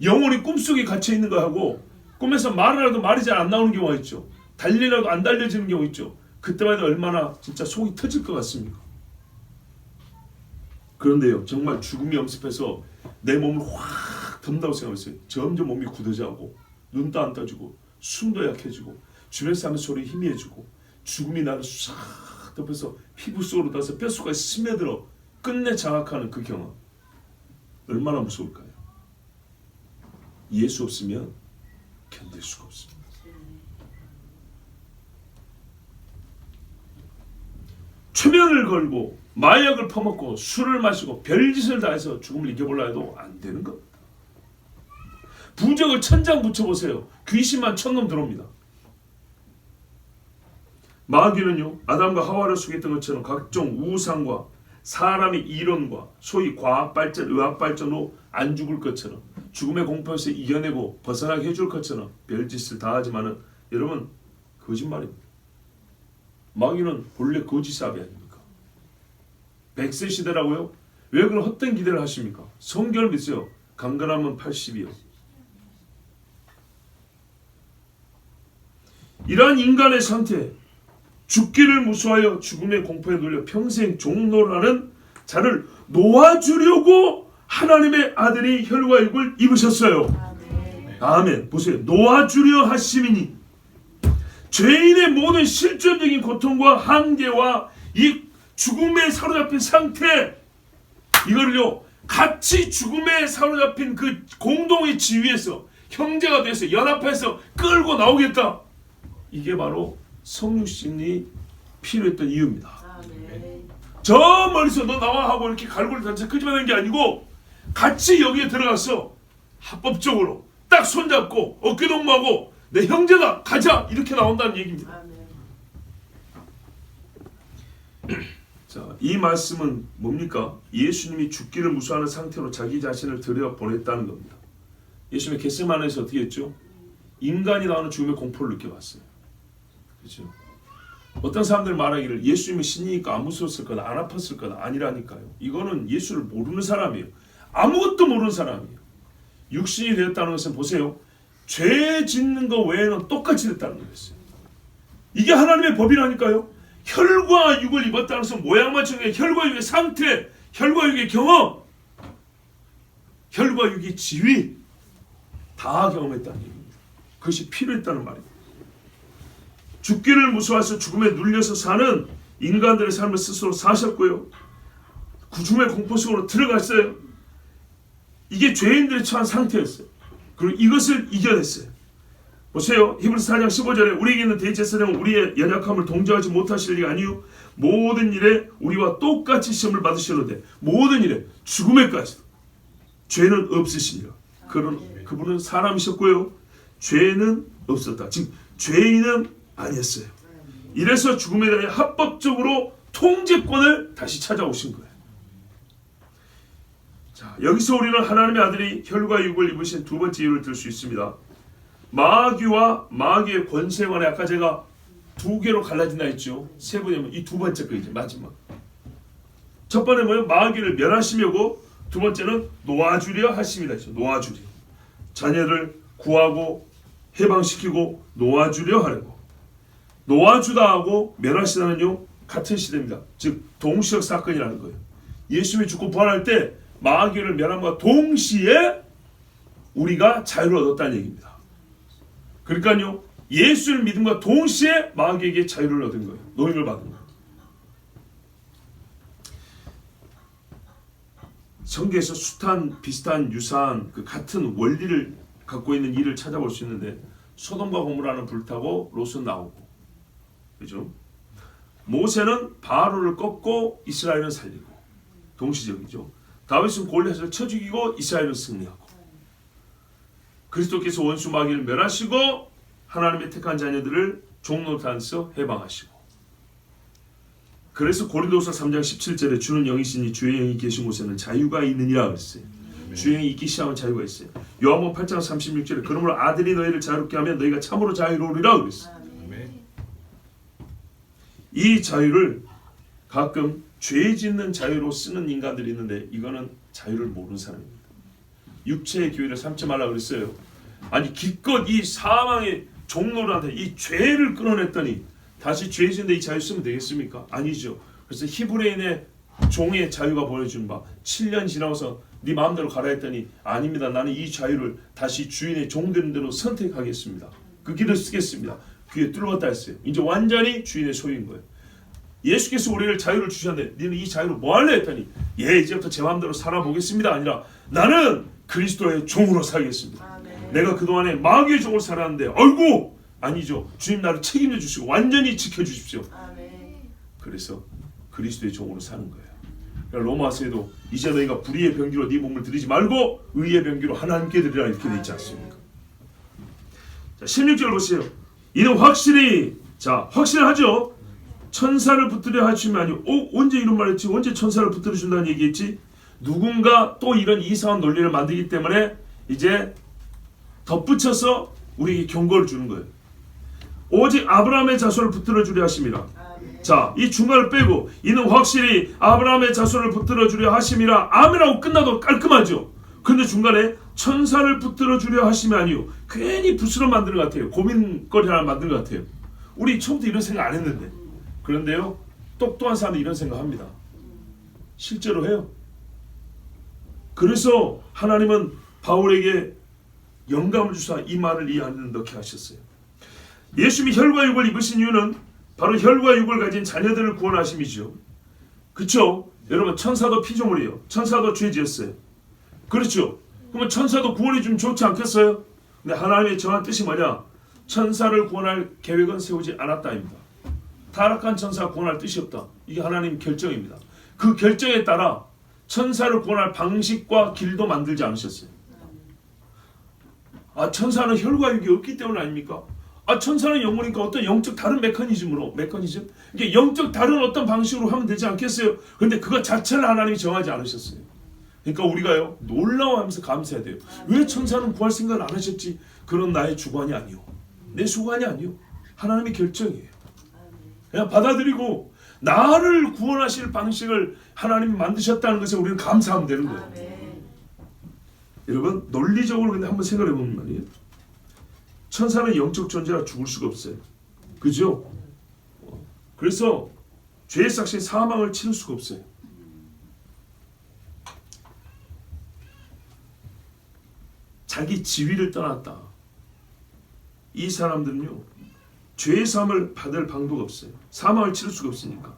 영혼이 꿈속에 갇혀있는 거하고 꿈에서 말을 해도 말이 잘 안 나오는 경우가 있죠. 달리라도 안 달려지는 경우 있죠. 그때만 해도 얼마나 진짜 속이 터질 것 같습니까? 그런데요. 정말 죽음이 엄습해서 내 몸을 확 덤다고 생각했어요. 점점 몸이 굳어져가고 눈도 안 떠지고 숨도 약해지고 주변에서 하는 소리에 희미해지고 죽음이 나를 싹 덮여서 피부 속으로 닿아서 뼛속까지 스며들어 끝내 장악하는 그 경험. 얼마나 무서울까요? 예수 없으면 견딜 수가 없습니다. 초면을 걸고 마약을 퍼먹고 술을 마시고 별짓을 다해서 죽음을 이겨보려 해도 안 되는 겁니다. 부적을 천장 붙여보세요. 귀신만 천놈 들어옵니다. 마귀는요, 아담과 하와를 속였던 것처럼 각종 우상과 사람의 이론과 소위 과학발전, 의학발전으로 안 죽을 것처럼 죽음의 공포에서 이겨내고 벗어나게 해줄 것처럼 별짓을 다 하지만은 여러분 거짓말입니다. 마귀는 본래 거짓사비 아닙니까? 100세 시대라고요? 왜 그런 헛된 기대를 하십니까? 성경을 믿으세요. 강건하면 80이요. 이러한 인간의 상태, 죽기를 무서워하여 죽음의 공포에 눌려 평생 종노라는 자를 놓아주려고 하나님의 아들이 혈과 육을 입으셨어요. 아멘. 보세요. 놓아주려 하심이니 죄인의 모든 실존적인 고통과 한계와 이 죽음에 사로잡힌 상태, 이거를요 같이 죽음에 사로잡힌 그 공동의 지위에서 형제가 돼서 연합해서 끌고 나오겠다. 이게 바로 성육신이 필요했던 이유입니다. 저 멀리서 너 나와 하고 이렇게 갈고리 단체 끄집어내는 게 아니고 같이 여기에 들어가서 합법적으로 딱 손잡고 어깨동무하고 내 형제다 가자 이렇게 나온다는 얘기입니다. 자, 이 말씀은 뭡니까? 예수님이 죽기를 무서워하는 상태로 자기 자신을 들여보냈다는 겁니다. 예수님의 겟세마네에서 어떻게 했죠? 인간이 나오는 죽음의 공포를 느껴봤어요. 그렇죠? 어떤 사람들 말하기를 예수님이 신이니까 안 무서웠을 거다, 안 아팠을 거다. 아니라니까요. 이거는 예수를 모르는 사람이에요. 아무것도 모르는 사람이에요. 육신이 되었다는 것은 보세요. 죄 짓는 거 외에는 똑같이 됐다는 거였어요. 이게 하나님의 법이라니까요. 혈과 육을 입었다는 것은 모양만 정해 혈과 육의 상태, 혈과 육의 경험, 혈과 육의 지위 다 경험했다는 얘기입니다. 그것이 필요했다는 말입니다. 죽기를 무서워해서 죽음에 눌려서 사는 인간들의 삶을 스스로 사셨고요. 죽음의 공포 속으로 들어갔어요. 이게 죄인들이 처한 상태였어요. 그리고 이것을 이겨냈어요. 보세요. 히브리서 4장 15절에 우리에게 있는 대제사장은 우리의 연약함을 동정하지 못하실 리가 아니요 모든 일에 우리와 똑같이 시험을 받으시는데 모든 일에 죽음에까지도 죄는 없으시니라. 그분은 사람이셨고요. 죄는 없었다. 즉 죄인은 아니었어요. 이래서 죽음에 대해 합법적으로 통제권을 다시 찾아오신 거예요. 자, 여기서 우리는 하나님의 아들이 혈과 육을 입으신 두 번째 이유를 들 수 있습니다. 마귀와 마귀의 권세에 관해 아까 제가 두 개로 갈라진다 했죠. 세 번이면 이 두 번째 거 이제 마지막. 첫 번째 뭐예요? 마귀를 멸하시려고, 두 번째는 놓아주려 하심이다 했죠. 놓아주려. 자녀를 구하고 해방시키고 놓아주려 하려고. 놓아주다 하고 멸하시다는요 같은 시대입니다. 즉 동시적 사건이라는 거예요. 예수님이 죽고 부활할 때 마귀를 멸함과 동시에 우리가 자유를 얻었다는 얘기입니다. 그러니까요 예수를 믿음과 동시에 마귀에게 자유를 얻은 거예요. 노임을 받은 거예요. 성경에서 숱한 비슷한 유사한 그 같은 원리를 갖고 있는 일을 찾아볼 수 있는데 소돔과 고모라는 불타고 롯은 나오고, 그죠? 모세는 바로를 꺾고 이스라엘은 살리고, 동시적이죠. 다윗은 골리앗을 쳐 죽이고 이스라엘은 승리하고, 그리스도께서 원수 마귀를 멸하시고 하나님의 택한 자녀들을 종노릇하면서 해방하시고. 그래서 고린도서 3장 17절에 주는 영이시니 주의 영이 계신 곳에는 자유가 있느니라 그랬어요. 주의 영이 있기 시작하면 자유가 있어요. 요한복음 8장 36절에 그러므로 아들이 너희를 자유롭게 하면 너희가 참으로 자유로우리라 그랬어요. 이 자유를 가끔 죄 짓는 자유로 쓰는 인간들이 있는데 이거는 자유를 모르는 사람입니다. 육체의 교회를 삼지 말라 그랬어요. 아니 기껏 이 사망의 종로한테 이 죄를 끌어냈더니 다시 죄 짓는데 이 자유 쓰면 되겠습니까? 아니죠. 그래서 히브리인의 종의 자유가 보여준 바 7년 지나서 네 마음대로 가라 했더니 아닙니다. 나는 이 자유를 다시 주인의 종되는 대로 선택하겠습니다. 그 길을 쓰겠습니다. 귀에 뚫었다 했어요. 이제 완전히 주인의 소유인 거예요. 예수께서 우리를 자유를 주셨는데 너는 이 자유를 뭐 할래 했더니 이제부터 제 마음대로 살아보겠습니다 아니라 나는 그리스도의 종으로 살겠습니다. 내가 그동안에 마귀의 종으로 살았는데 아이고 아니죠. 주님 나를 책임져 주시고 완전히 지켜주십시오. 그래서 그리스도의 종으로 사는 거예요. 그러니까 로마서에도 이제 너희가 불의의 병기로 네 몸을 드리지 말고 의의 병기로 하나님께 드리라 이렇게 돼 있지 않습니까? 자 16절 보세요. 이는 확실히 확실하죠. 천사를 붙들려 하시면 아니요. 언제 이런 말 했지? 언제 천사를 붙들어 준다는 얘기했지? 누군가 또 이런 이상한 논리를 만들기 때문에 이제 덧붙여서 우리에게 경고를 주는 거예요. 오직 아브라함의 자손을 붙들어 주려 하심이라. 자, 이 중간을 빼고 이는 확실히 아브라함의 자손을 붙들어 주려 하심이라. 아멘하고 끝나도 깔끔하죠. 근데 중간에 천사를 붙들어 주려 하심이 아니요. 괜히 부스럼 만드는 것 같아요. 고민거리 하나 만드는 것 같아요. 우리 처음부터 이런 생각 안 했는데. 그런데요, 똑똑한 사람이 이런 생각합니다. 실제로 해요. 그래서 하나님은 바울에게 영감을 주사 이 말을 이 안에 넣게 하셨어요. 예수님이 혈과 육을 입으신 이유는 바로 혈과 육을 가진 자녀들을 구원하심이죠. 그렇죠? 여러분 천사도 피조물이에요. 천사도 죄 지었어요. 그렇죠? 그러면 천사도 구원해 주면 좋지 않겠어요? 근데 하나님의 정한 뜻이 뭐냐? 천사를 구원할 계획은 세우지 않았다입니다. 타락한 천사 구원할 뜻이 없다. 이게 하나님 결정입니다. 그 결정에 따라 천사를 구원할 방식과 길도 만들지 않으셨어요. 천사는 혈과 육이 없기 때문 아닙니까? 천사는 영혼이니까 어떤 영적 다른 메커니즘 이게 영적 다른 어떤 방식으로 하면 되지 않겠어요? 그런데 그것 자체를 하나님이 정하지 않으셨어요. 그러니까 우리가요 놀라워하면서 감사해야 돼요. 왜 천사는 구할 생각을 안 하셨지? 그런 나의 주관이 아니요, 내 주관이 아니요, 하나님의 결정이에요. 그냥 받아들이고 나를 구원하실 방식을 하나님이 만드셨다는 것에 우리는 감사하면 되는 거예요. 여러분 논리적으로 근데 한번 생각해 보면 말이에요. 천사는 영적 존재라 죽을 수가 없어요. 그죠? 그래서 죄의 삭신 사망을 치를 수가 없어요. 자기 지위를 떠났다. 이 사람들은요 죄의 사함을 받을 방도가 없어요. 사망을 치를 수가 없으니까.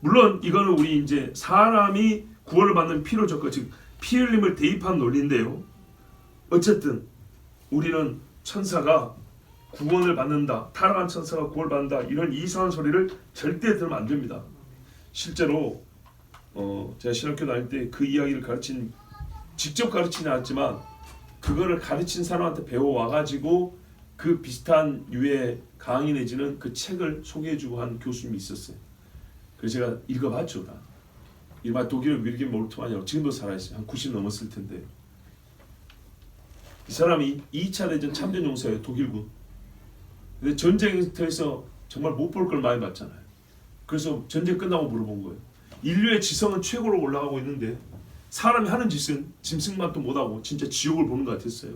물론 이거는 우리 이제 사람이 구원을 받는 필요조건, 즉 피 흘림을 대입한 논리인데요. 어쨌든 우리는 천사가 구원을 받는다, 타락한 천사가 구원을 받는다, 이런 이상한 소리를 절대 들으면 안 됩니다. 실제로 제가 신학교 다닐 때 그 이야기를 직접 가르치지 않았지만 그거를 가르친 사람한테 배워와가지고 그 비슷한 유의 강의 내지는 그 책을 소개해주고 한 교수님이 있었어요. 그래서 제가 읽어봤죠. 다. 이른바 독일의 윌겐 몰트만이라고, 지금도 살아있어요. 한 90 넘었을 텐데, 이 사람이 2차 대전 참전 용사예요. 독일군. 근데 전쟁터에서 정말 못 볼 걸 많이 봤잖아요. 그래서 전쟁 끝나고 물어본 거예요. 인류의 지성은 최고로 올라가고 있는데 사람이 하는 짓은 짐승만도 못하고 진짜 지옥을 보는 것 같았어요.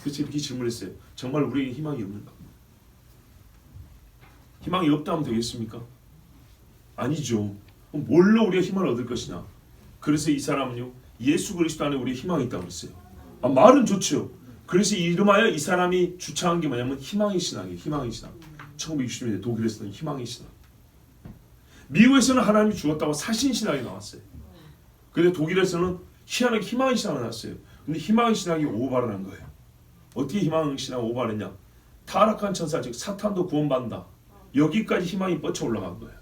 그래서 이렇게 질문했어요. 정말 우리에게 희망이 없는가? 희망이 없다면 되겠습니까? 아니죠. 뭘로 우리가 희망을 얻을 것이냐? 그래서 이 사람은요, 예수 그리스도 안에 우리의 희망이 있다고 했어요. 말은 좋죠. 그래서 이름하여 이 사람이 주창한 게 뭐냐면 희망의 신앙이에요. 희망의 신앙. 1960년대 독일에서는 희망의 신앙. 미국에서는 하나님이 죽었다고 사신신학이 나왔어요. 근데 독일에서는 희한하게 희망의 신학을 나왔어요. 근데 희망의 신학이 오바를 거예요. 어떻게 희망의 신학을 오바했냐? 타락한 천사, 즉 사탄도 구원받는다. 여기까지 희망이 뻗쳐 올라간 거예요.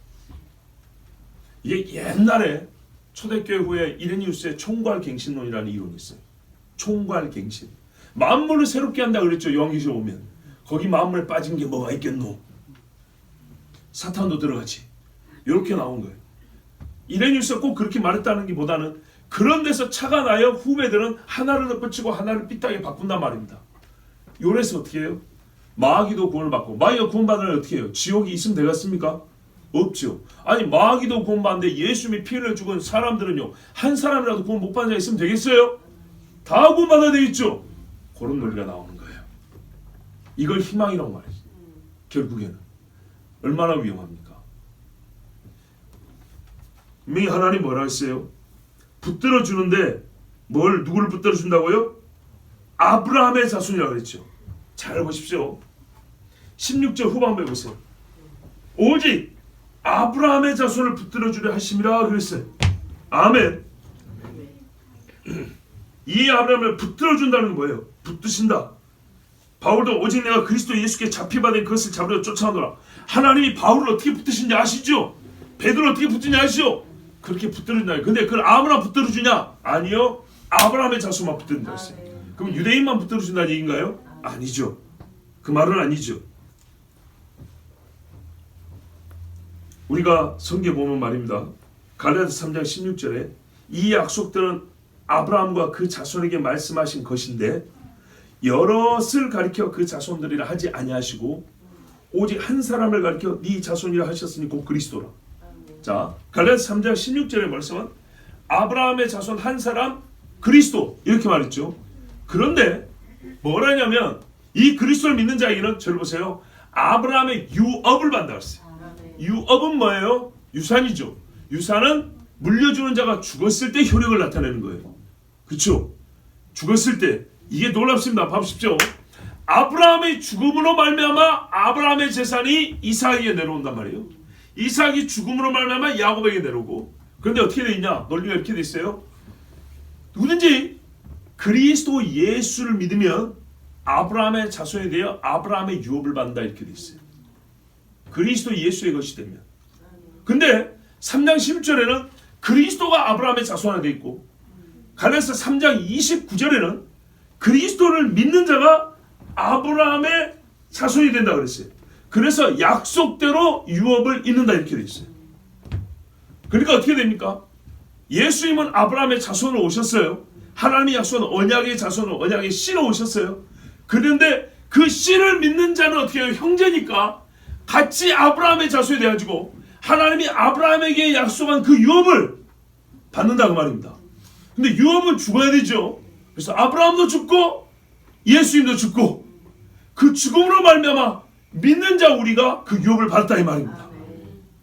이게 옛날에 초대교회 후에 이레니우스의 총괄갱신론이라는 이론이 있어요. 총괄갱신. 만물을 새롭게 한다 그랬죠. 요한계시록 오면. 거기 만물에 빠진 게 뭐가 있겠노? 사탄도 들어가지. 이렇게 나온 거예요. 이레니우스가 꼭 그렇게 말했다는 게 보다는 그런 데서 차가 나요. 후배들은 하나를 덧붙이고 하나를 삐딱하게 바꾼단 말입니다. 요래서 어떻게 해요? 마귀도 구원을 받고, 마귀가 구원받으면 어떻게 해요? 지옥이 있으면 되겠습니까? 없죠. 아니 마귀도 구원받는데 예수님이 피 흘려 죽은 사람들은요, 한 사람이라도 구원 못 받는 자 있으면 되겠어요? 다 구원받아야 되겠죠? 그런 논리가 나오는 거예요. 이걸 희망이라고 말해요. 결국에는 얼마나 위험합니까? 분명히 하나님 뭐라 했어요? 붙들어 주는데 누구를 붙들어 준다고요? 아브라함의 자손이라고 그랬죠. 잘 보십시오. 16절 후반부에 보세요. 오직 아브라함의 자손을 붙들어 주려 하심이라 그랬어요. 아멘. 이 아브라함을 붙들어 준다는 건 뭐예요? 붙드신다. 바울도 오직 내가 그리스도 예수께 잡히받은 그것을 잡으려 쫓아오노라. 하나님이 바울을 어떻게 붙드신지 아시죠? 베드로를 어떻게 붙드는지 아시죠? 그렇게 붙들어준다. 근데 그걸 아무나 붙들어주냐? 아니요. 아브라함의 자손만 붙들어준다 했어요. 그럼 유대인만 붙들어준다는 얘기인가요? 아니죠. 그 말은 아니죠. 우리가 성경에 보면 말입니다. 갈라디아서 3장 16절에 이 약속들은 아브라함과 그 자손에게 말씀하신 것인데 여럿을 가리켜 그 자손들이라 하지 아니하시고 오직 한 사람을 가리켜 네 자손이라 하셨으니 곧 그리스도라. 자, 갈라디아서 3장 16절의 말씀은 아브라함의 자손 한 사람 그리스도 이렇게 말했죠. 그런데 뭐라냐면 이 그리스도를 믿는 자에게는 저를 보세요. 아브라함의 유업을 받는다 했어요. 유업은 뭐예요? 유산이죠. 유산은 물려주는 자가 죽었을 때 효력을 나타내는 거예요. 그렇죠? 죽었을 때 이게 놀랍습니다. 봐보십시오. 아브라함의 죽음으로 말미암아 아브라함의 재산이 이삭에게 내려온단 말이에요. 이삭이 죽음으로 말미암아 야곱에게 내려오고, 그런데 어떻게 돼 있냐? 논리가 이렇게 돼 있어요. 누구든지 그리스도 예수를 믿으면 아브라함의 자손이 되어 아브라함의 유업을 받는다 이렇게 돼 있어요. 그리스도 예수의 것이 되면. 근데 3장 11절에는 그리스도가 아브라함의 자손이 되어 있고, 갈라디아서 3장 29절에는 그리스도를 믿는 자가 아브라함의 자손이 된다 그랬어요. 그래서 약속대로 유업을 잇는다 이렇게 돼 있어요. 그러니까 어떻게 됩니까? 예수님은 아브라함의 자손으로 오셨어요. 하나님이 약속한 언약의 자손으로, 언약의 씨로 오셨어요. 그런데 그 씨를 믿는 자는 어떻게 해요? 형제니까 같이 아브라함의 자손이 돼가지고 하나님이 아브라함에게 약속한 그 유업을 받는다고 말입니다. 근데 유업은 죽어야 되죠. 그래서 아브라함도 죽고 예수님도 죽고 그 죽음으로 말미암아 믿는 자 우리가 그 유업을 받았다 이 말입니다.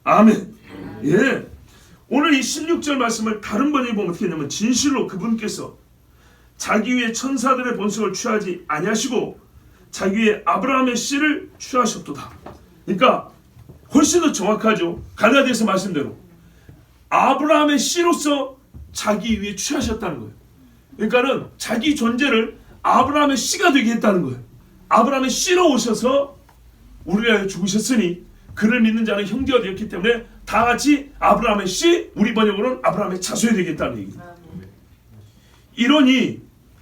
아멘. 예. 오늘 이 16절 말씀을 다른 번역에 보면 어떻게 했냐면 진실로 그분께서 자기 위에 천사들의 본성을 취하지 아니하시고 자기 위에 아브라함의 씨를 취하셨도다. 그러니까 훨씬 더 정확하죠. 갈라디아서 말씀대로 아브라함의 씨로서 자기 위에 취하셨다는 거예요. 그러니까는 자기 존재를 아브라함의 씨가 되게 했다는 거예요. 아브라함의 씨로 오셔서 우리를 위하여 죽으셨으니 그를 믿는 자는 형제가 되었기 때문에 다 같이 아브라함의 씨, 우리 번역으로는 아브라함의 자손이 되겠다는 얘기예요. 이러니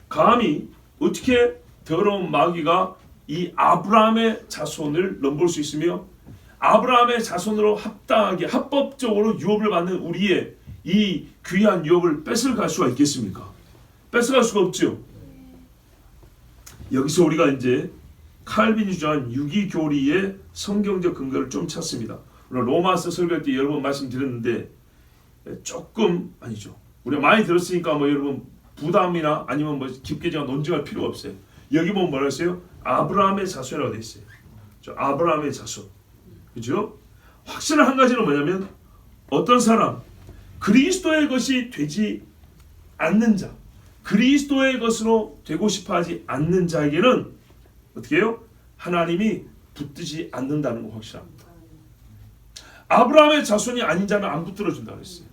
감히 어떻게 더러운 마귀가 이 아브라함의 자손을 넘볼 수 있으며 아브라함의 자손으로 합당하게 합법적으로 유업을 받는 우리의 이 귀한 유업을 뺏어갈 수가 있겠습니까? 뺏어갈 수가 없죠. 여기서 우리가 이제 칼빈이 주장한 유기교리의 성경적 근거를 좀 찾습니다. 오늘 로마서 설교할 때 여러 번 말씀드렸는데 조금 아니죠. 우리가 많이 들었으니까 뭐 여러분 부담이나 아니면 뭐 깊게 제가 논증할 필요가 없어요. 여기 보면 뭐라 했어요? 아브라함의 자손이라고 되어 있어요. 아브라함의 자손. 그죠? 확실한 한 가지는 뭐냐면 어떤 사람 그리스도의 것이 되지 않는 자, 그리스도의 것으로 되고 싶어하지 않는 자에게는 어떻게 해요? 하나님이 붙들지 않는다는 거 확실합니다. 아브라함의 자손이 아닌 자는 안 붙들어준다고 했어요.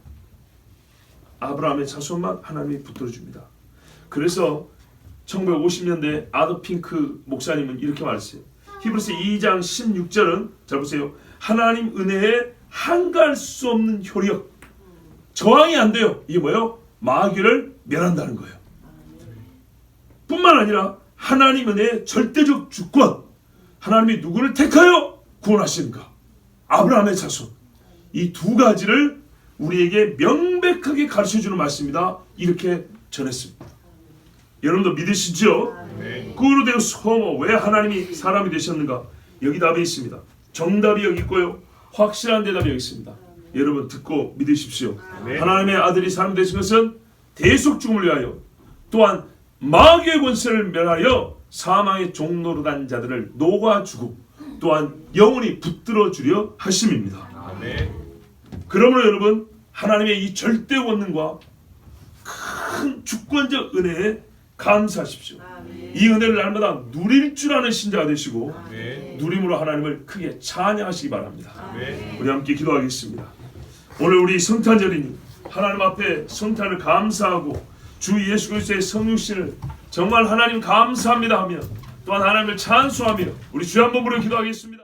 아브라함의 자손만 하나님이 붙들어줍니다. 그래서 1950년대 아더 핑크 목사님은 이렇게 말했어요. 히브리서 2장 16절은 잘 보세요. 하나님 은혜에 한가할 수 없는 효력, 저항이 안 돼요. 이게 뭐예요? 마귀를 멸한다는 거예요. 뿐만 아니라 하나님 은혜의 절대적 주권, 하나님이 누구를 택하여 구원하시는가? 아브라함의 자손. 이 두 가지를 우리에게 명백하게 가르쳐주는 말씀입니다. 이렇게 전했습니다. 여러분도 믿으시죠? 그로 되어서 왜 하나님이 사람이 되셨는가? 여기 답이 있습니다. 정답이 여기 있고요. 확실한 대답이 여기 있습니다. 여러분 듣고 믿으십시오. 하나님의 아들이 사람 되신 것은 대속 죽음을 위하여 또한 마귀의 권세를 멸하여 사망의 종로로 간 자들을 녹아주고 또한 영원히 붙들어 주려 하심입니다. 그러므로 여러분 하나님의 이 절대 권능과 큰 주권적 은혜에 감사하십시오. 이 은혜를 날마다 누릴 줄 아는 신자가 되시고 누림으로 하나님을 크게 찬양하시기 바랍니다. 우리 함께 기도하겠습니다. 오늘 우리 성탄절이니 하나님 앞에 성탄을 감사하고 주 예수 그리스도의 성육신을 정말 하나님 감사합니다 하며 또한 하나님을 찬송하며 우리 주 한 번 부르며 기도하겠습니다.